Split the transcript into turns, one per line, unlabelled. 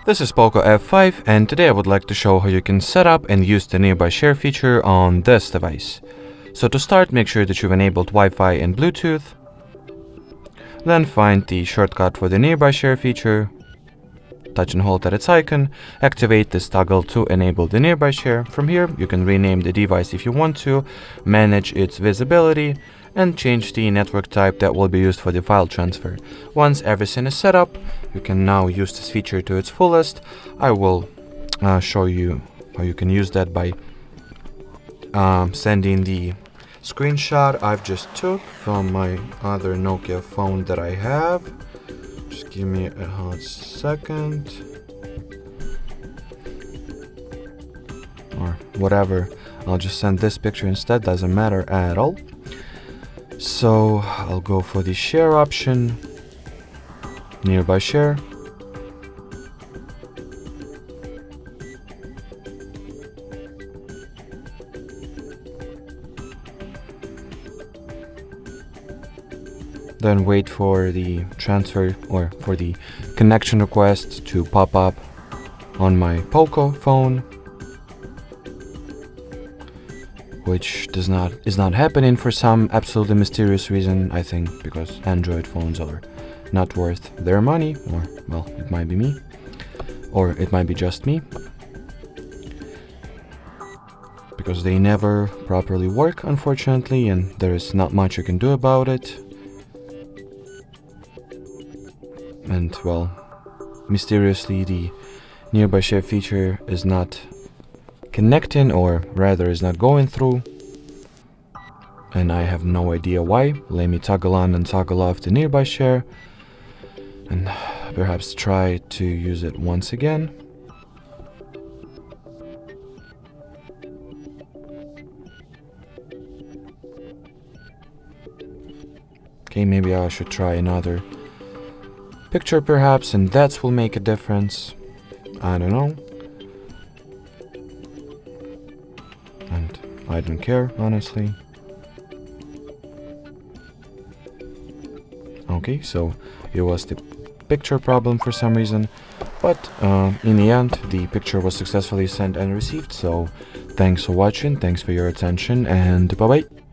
This is POCO F5, and today I would like to show how you can set up and use the nearby share feature on this device. So to start, make sure that you've enabled Wi-Fi and Bluetooth. Then find the shortcut for the nearby share feature, touch and hold at its icon, activate this toggle to enable the nearby share. From here, you can rename the device if you want to, manage its visibility, and change the network type that will be used for the file transfer. Once everything is set up, you can now use this feature to its fullest. I will show you how you can use that by sending the screenshot I've just took from my other Nokia phone that I have. Just give me a hot second. Or whatever. I'll just send this picture instead, doesn't matter at all. So I'll go for the share option, nearby share. Then wait for the transfer or for the connection request to pop up on my POCO phone, which is not happening for some absolutely mysterious reason. I think because Android phones are not worth their money, or well, it might be me, or it might be just me, because they never properly work, unfortunately, and there is not much you can do about it. And well, mysteriously the nearby share feature is not connecting, or rather is not going through, and I have no idea why. Let me toggle on and toggle off the nearby share and perhaps try to use it once again. Okay, maybe I should try another picture perhaps, and that will make a difference. I don't know. And I don't care, honestly. Okay, so it was the picture problem for some reason, but in the end the picture was successfully sent and received. So thanks for watching, thanks for your attention, and bye bye.